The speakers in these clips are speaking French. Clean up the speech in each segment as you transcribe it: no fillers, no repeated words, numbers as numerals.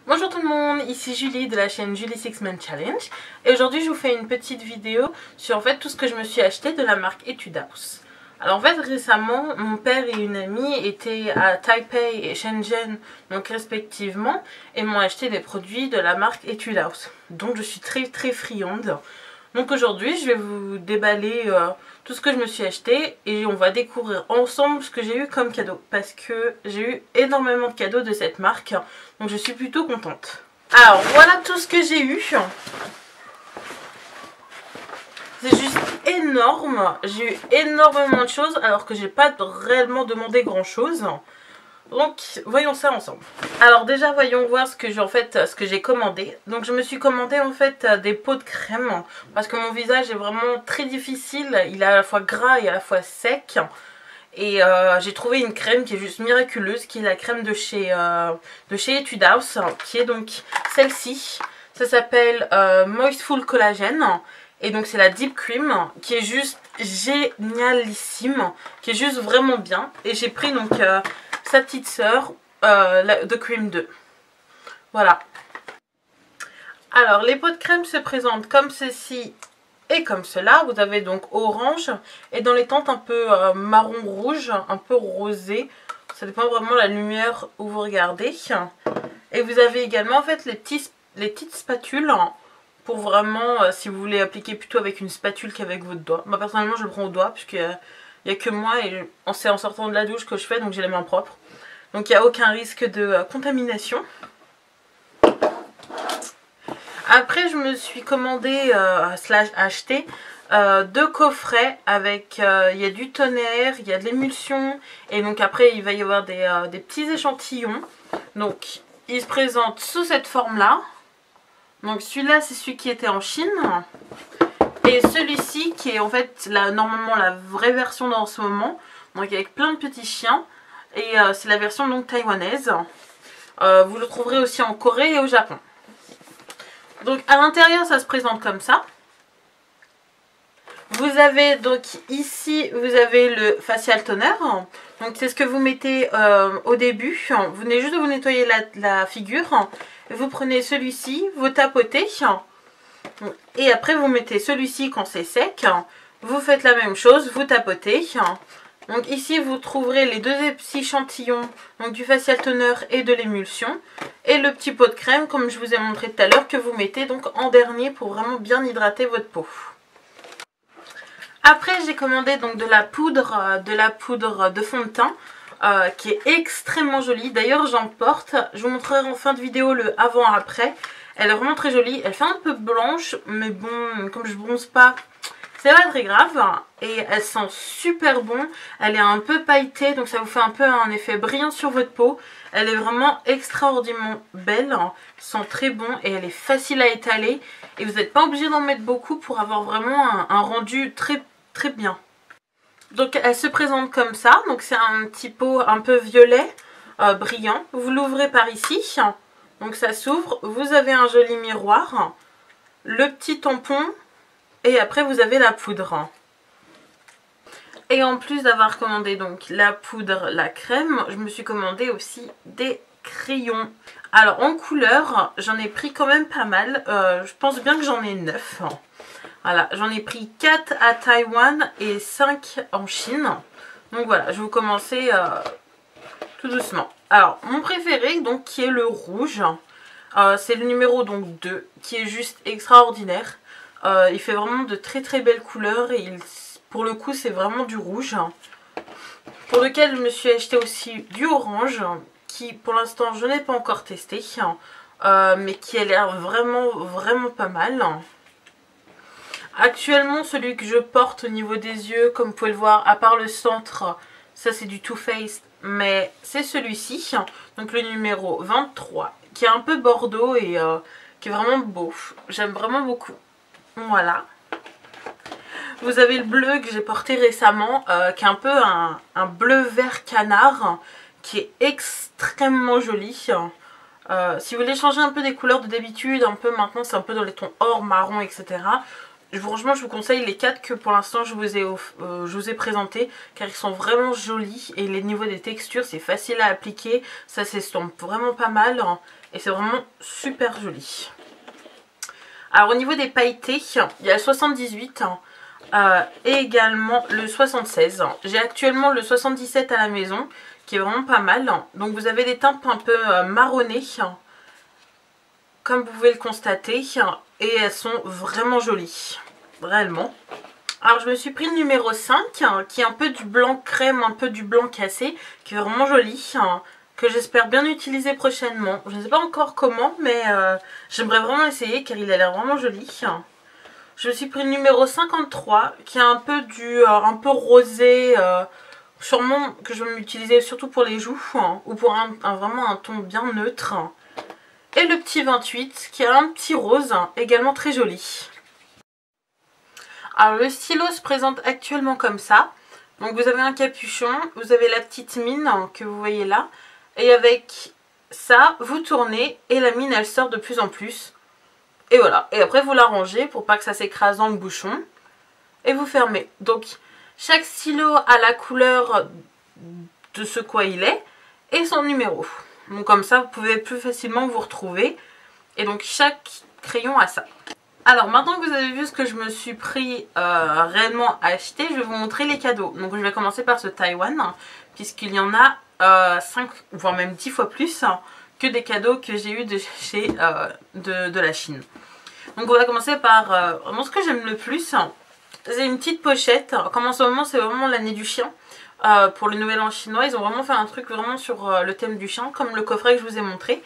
Bonjour tout le monde, ici Julie de la chaîne Julie Six Man Challenge et aujourd'hui je vous fais une petite vidéo sur en fait tout ce que je me suis acheté de la marque Etude House. Alors en fait récemment mon père et une amie étaient à Taipei et Shenzhen donc respectivement et m'ont acheté des produits de la marque Etude House. Donc je suis très friande. Donc aujourd'hui je vais vous déballer tout ce que je me suis acheté et on va découvrir ensemble ce que j'ai eu comme cadeau. Parce que j'ai eu énormément de cadeaux de cette marque, donc je suis plutôt contente. Alors voilà tout ce que j'ai eu. C'est juste énorme, j'ai eu énormément de choses alors que j'ai pas réellement demandé grand chose. Donc voyons ça ensemble. Alors déjà voyons voir ce que j'ai commandé. Donc je me suis commandé en fait des pots de crème parce que mon visage est vraiment très difficile. Il est à la fois gras et à la fois sec. Et j'ai trouvé une crème qui est juste miraculeuse, qui est la crème de chez Etude House, qui est donc celle-ci. Ça s'appelle Moistful Collagen. Et donc c'est la Deep Cream qui est juste génialissime, qui est juste vraiment bien. Et j'ai pris donc sa petite sœur, The Cream 2. Voilà. Alors les pots de crème se présentent comme ceci et comme cela. Vous avez donc orange et dans les teintes un peu marron rouge, un peu rosé. Ça dépend vraiment de la lumière où vous regardez. Et vous avez également en fait les petites spatules pour vraiment, si vous voulez appliquer plutôt avec une spatule qu'avec votre doigt. Moi personnellement je le prends au doigt puisqu'il n'y a que moi et c'est en sortant de la douche que je fais, donc j'ai les mains propres. Donc il n'y a aucun risque de contamination. Après je me suis commandé / acheté 2 coffrets avec, il y a du tonnerre, il y a de l'émulsion et donc après il va y avoir des petits échantillons. Donc il se présente sous cette forme là. Donc celui-là c'est celui qui était en Chine. Et celui-ci qui est en fait normalement la vraie version dans ce moment. Donc avec plein de petits chiens. Et c'est la version donc taïwanaise. Vous le trouverez aussi en Corée et au Japon. Donc à l'intérieur ça se présente comme ça. Vous avez donc ici vous avez le facial toner. Donc c'est ce que vous mettez au début. Vous venez juste de vous nettoyer la figure. Vous prenez celui-ci, vous tapotez. Et après vous mettez celui-ci quand c'est sec. Vous faites la même chose, vous tapotez. Donc ici vous trouverez les deux petits échantillons donc du facial toner et de l'émulsion. Et le petit pot de crème comme je vous ai montré tout à l'heure que vous mettez donc en dernier pour vraiment bien hydrater votre peau. Après j'ai commandé donc de la poudre de fond de teint qui est extrêmement jolie. D'ailleurs j'en porte, je vous montrerai en fin de vidéo le avant-après. Elle est vraiment très jolie, elle fait un peu blanche mais bon comme je bronze pas c'est pas très grave. Et elle sent super bon, elle est un peu pailletée donc ça vous fait un peu un effet brillant sur votre peau. Elle est vraiment extraordinairement belle, elle sent très bon et elle est facile à étaler. Et vous n'êtes pas obligé d'en mettre beaucoup pour avoir vraiment un rendu très bien. Donc elle se présente comme ça, donc c'est un petit pot un peu violet brillant. Vous l'ouvrez par ici, donc ça s'ouvre, vous avez un joli miroir, le petit tampon et après vous avez la poudre. Et en plus d'avoir commandé donc la poudre, la crème, je me suis commandé aussi des crayons. Alors en couleur, j'en ai pris quand même pas mal, je pense bien que j'en ai 9. Voilà, j'en ai pris 4 à Taïwan et 5 en Chine. Donc voilà, je vais vous commencer tout doucement. Alors, mon préféré, donc, qui est le rouge. C'est le numéro donc 2, qui est juste extraordinaire. Il fait vraiment de très belles couleurs et pour le coup, c'est vraiment du rouge. Pour lequel je me suis acheté aussi du orange, qui pour l'instant, je n'ai pas encore testé. Mais qui a l'air vraiment pas mal. Actuellement, celui que je porte au niveau des yeux, comme vous pouvez le voir, à part le centre, ça c'est du Too Faced, mais c'est celui-ci, donc le numéro 23, qui est un peu bordeaux et qui est vraiment beau. J'aime vraiment beaucoup. Voilà. Vous avez le bleu que j'ai porté récemment, qui est un peu un bleu vert canard, qui est extrêmement joli. Si vous voulez changer un peu des couleurs de d'habitude, un peu maintenant c'est un peu dans les tons or, marron, etc. Franchement, je vous conseille les 4 que pour l'instant je vous ai présentés, car ils sont vraiment jolis et les niveaux des textures, c'est facile à appliquer, ça s'estompe vraiment pas mal et c'est vraiment super joli. Alors au niveau des pailletés, il y a le 78 et également le 76. J'ai actuellement le 77 à la maison qui est vraiment pas mal. Donc vous avez des teintes un peu marronnées comme vous pouvez le constater et elles sont vraiment jolies, réellement. Alors je me suis pris le numéro 5 qui est un peu du blanc crème, un peu du blanc cassé, qui est vraiment joli, que j'espère bien utiliser prochainement. Je ne sais pas encore comment, mais j'aimerais vraiment essayer car il a l'air vraiment joli. Je me suis pris le numéro 53 qui est un peu un peu rosé, sûrement que je vais m'utiliser surtout pour les joues ou pour vraiment un ton bien neutre. Et le petit 28 qui a un petit rose également très joli. Alors le stylo se présente actuellement comme ça. Donc vous avez un capuchon, vous avez la petite mine que vous voyez là. Et avec ça, vous tournez et la mine elle sort de plus en plus. Et voilà. Et après vous la rangez pour pas que ça s'écrase dans le bouchon. Et vous fermez. Donc chaque stylo a la couleur de ce quoi il est et son numéro. Donc comme ça vous pouvez plus facilement vous retrouver. Et donc chaque crayon a ça. Alors maintenant que vous avez vu ce que je me suis pris réellement à acheter, je vais vous montrer les cadeaux. Donc je vais commencer par ce Taïwan, puisqu'il y en a 5 voire même 10 fois plus que des cadeaux que j'ai eu de la Chine. Donc on va commencer par vraiment ce que j'aime le plus. C'est une petite pochette, comme en ce moment c'est vraiment l'année du chien. Pour le nouvel an chinois, ils ont vraiment fait un truc vraiment sur le thème du chien, comme le coffret que je vous ai montré.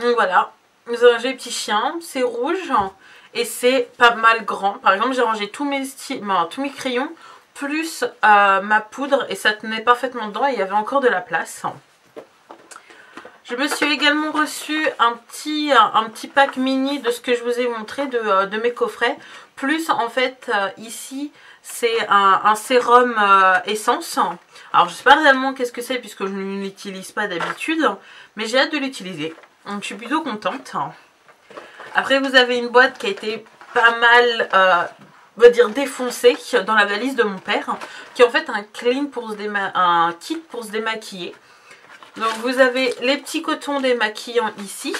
Donc voilà, vous avez un joli petit chien, c'est rouge. Et c'est pas mal grand. Par exemple, j'ai rangé tous mes crayons plus ma poudre et ça tenait parfaitement dedans et il y avait encore de la place. Je me suis également reçu un petit pack mini de ce que je vous ai montré de mes coffrets. Plus en fait ici c'est un sérum essence. Alors je sais pas réellement qu'est-ce que c'est puisque je ne l'utilise pas d'habitude. Mais j'ai hâte de l'utiliser. Donc je suis plutôt contente. Après vous avez une boîte qui a été pas mal, on va dire défoncée dans la valise de mon père. Qui est en fait un kit pour se démaquiller. Donc vous avez les petits cotons démaquillants ici.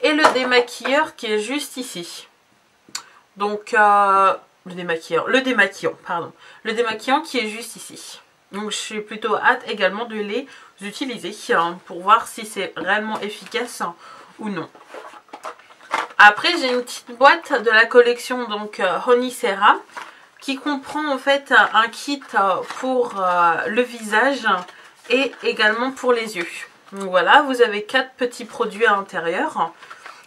Et le démaquilleur qui est juste ici. Donc le démaquillant, pardon. Le démaquillant qui est juste ici. Donc je suis plutôt hâte également de les utiliser pour voir si c'est réellement efficace ou non. Après j'ai une petite boîte de la collection donc Honey Sera qui comprend en fait un kit pour le visage et également pour les yeux. Donc voilà, vous avez 4 petits produits à l'intérieur.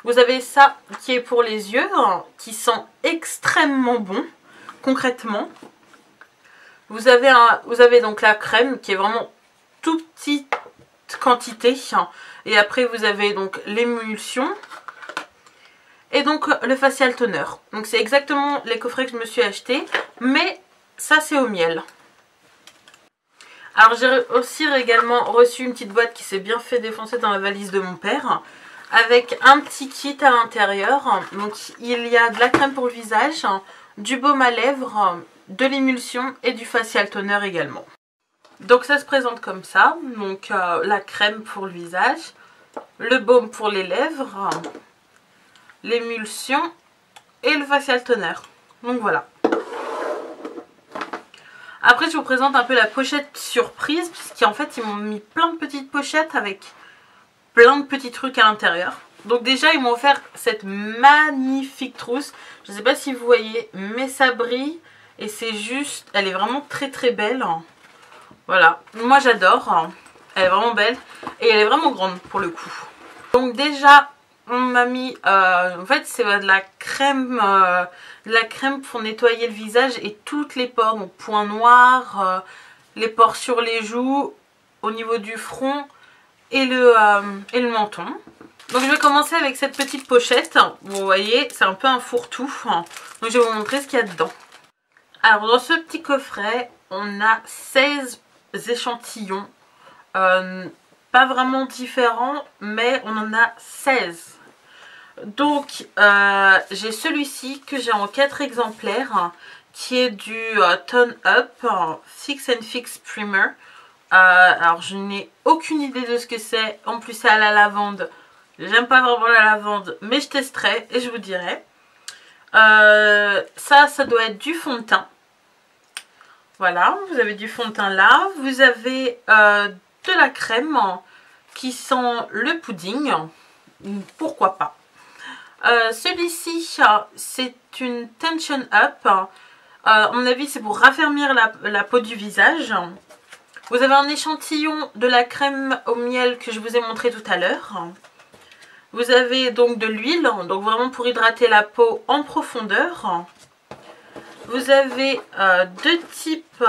Vous avez ça qui est pour les yeux, qui sent extrêmement bon, concrètement. Vous avez donc la crème qui est vraiment toute petite quantité. Et après vous avez donc l'émulsion. Et donc le facial toner. Donc c'est exactement les coffrets que je me suis acheté. Mais ça c'est au miel. Alors j'ai aussi également reçu une petite boîte qui s'est bien fait défoncer dans la valise de mon père. Avec un petit kit à l'intérieur. Donc il y a de la crème pour le visage, du baume à lèvres, de l'émulsion et du facial toner également. Donc ça se présente comme ça. Donc la crème pour le visage, le baume pour les lèvres, l'émulsion et le facial toner. Donc voilà. Après je vous présente un peu la pochette surprise, puisqu'en fait ils m'ont mis plein de petites pochettes avec plein de petits trucs à l'intérieur. Donc déjà ils m'ont offert cette magnifique trousse. Je ne sais pas si vous voyez, mais ça brille. Et c'est juste, elle est vraiment très très belle. Voilà, moi j'adore. Elle est vraiment belle. Et elle est vraiment grande pour le coup. Donc déjà on m'a mis, en fait c'est de la crème pour nettoyer le visage et toutes les pores. Donc points noirs, les pores sur les joues, au niveau du front et le menton. Donc je vais commencer avec cette petite pochette. Vous voyez, c'est un peu un fourre-tout. Donc je vais vous montrer ce qu'il y a dedans. Alors dans ce petit coffret, on a 16 échantillons. Pas vraiment différents, mais on en a 16. Donc j'ai celui-ci que j'ai en 4 exemplaires, qui est du Tone Up Fix and Fix Primer. Alors je n'ai aucune idée de ce que c'est. En plus c'est à la lavande. J'aime pas vraiment la lavande, mais je testerai et je vous dirai. Ça doit être du fond de teint. Voilà, vous avez du fond de teint là. Vous avez de la crème qui sent le pudding. Pourquoi pas. Celui-ci, c'est une Tension Up. À mon avis, c'est pour raffermir la peau du visage. Vous avez un échantillon de la crème au miel que je vous ai montré tout à l'heure. Vous avez donc de l'huile, donc vraiment pour hydrater la peau en profondeur. Vous avez deux types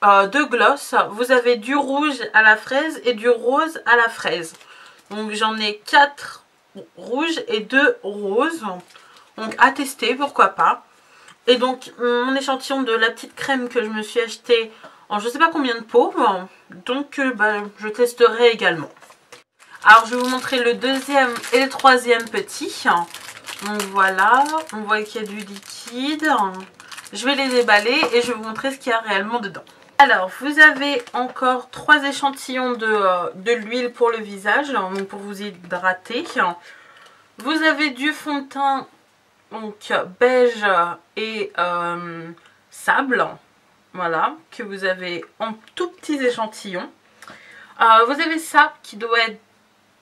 de gloss. Vous avez du rouge à la fraise et du rose à la fraise. Donc j'en ai 4 rouges et 2 roses. Donc à tester, pourquoi pas. Et donc mon échantillon de la petite crème que je me suis acheté en je sais pas combien de pots. Donc je testerai également. Alors je vais vous montrer le deuxième et le troisième petit. Donc voilà, on voit qu'il y a du liquide. Je vais les déballer et je vais vous montrer ce qu'il y a réellement dedans. Alors vous avez encore 3 échantillons de l'huile pour le visage, donc pour vous hydrater. Vous avez du fond de teint donc beige et sable. Voilà, que vous avez en tout petits échantillons. Vous avez ça qui doit être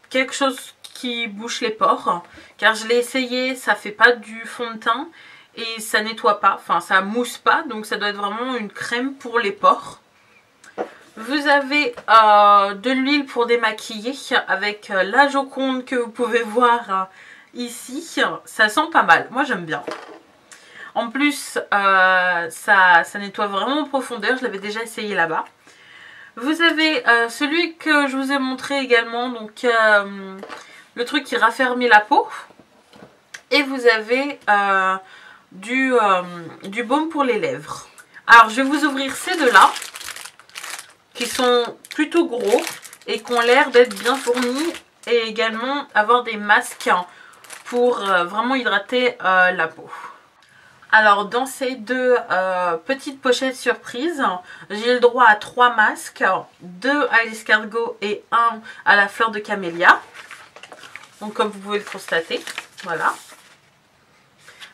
quelque chose qui bouche les pores, car je l'ai essayé, ça fait pas du fond de teint et ça nettoie pas, enfin ça mousse pas, donc ça doit être vraiment une crème pour les pores. Vous avez de l'huile pour démaquiller avec la Joconde que vous pouvez voir ici. Ça sent pas mal, moi j'aime bien. En plus ça nettoie vraiment en profondeur, je l'avais déjà essayé là-bas. Vous avez celui que je vous ai montré également, donc le truc qui raffermit la peau. Et vous avez du baume pour les lèvres. Alors je vais vous ouvrir ces deux-là, qui sont plutôt gros et qui ont l'air d'être bien fournis. Et également avoir des masques pour vraiment hydrater la peau. Alors dans ces deux petites pochettes surprises, j'ai le droit à 3 masques, 2 à l'escargot et 1 à la fleur de camélia. Donc comme vous pouvez le constater, voilà.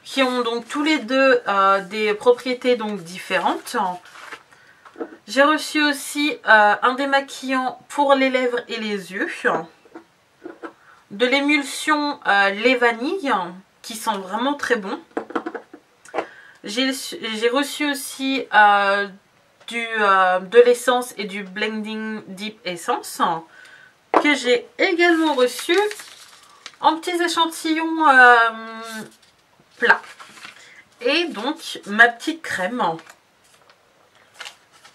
Qui ont donc tous les deux des propriétés donc différentes. J'ai reçu aussi un démaquillant pour les lèvres et les yeux. De l'émulsion lait vanille qui sent vraiment très bon. J'ai reçu aussi de l'essence et du Blending Deep Essence que j'ai également reçu en petits échantillons plats. Et donc ma petite crème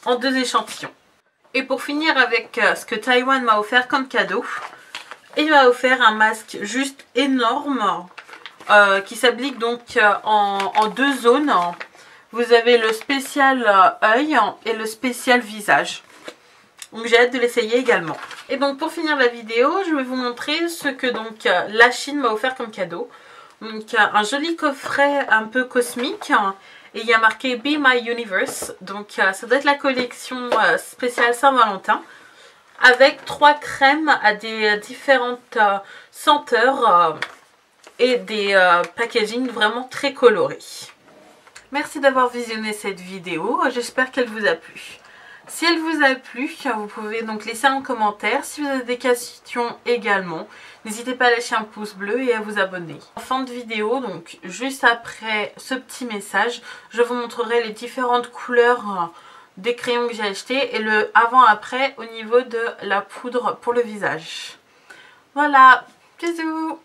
en 2 échantillons. Et pour finir avec ce que Taïwan m'a offert comme cadeau, il m'a offert un masque juste énorme. Qui s'applique donc en 2 zones. Vous avez le spécial œil et le spécial visage. Donc j'ai hâte de l'essayer également. Et donc pour finir la vidéo, je vais vous montrer ce que donc la Chine m'a offert comme cadeau. Donc un joli coffret un peu cosmique. Et il y a marqué Be My Universe. Donc ça doit être la collection spéciale Saint-Valentin. Avec 3 crèmes à des différentes senteurs. Et des packaging vraiment très colorés. Merci d'avoir visionné cette vidéo, j'espère qu'elle vous a plu. Si elle vous a plu, vous pouvez donc laisser un commentaire. Si vous avez des questions également, n'hésitez pas à lâcher un pouce bleu et à vous abonner. En fin de vidéo, donc juste après ce petit message, je vous montrerai les différentes couleurs des crayons que j'ai achetés et le avant-après au niveau de la poudre pour le visage. Voilà, bisous!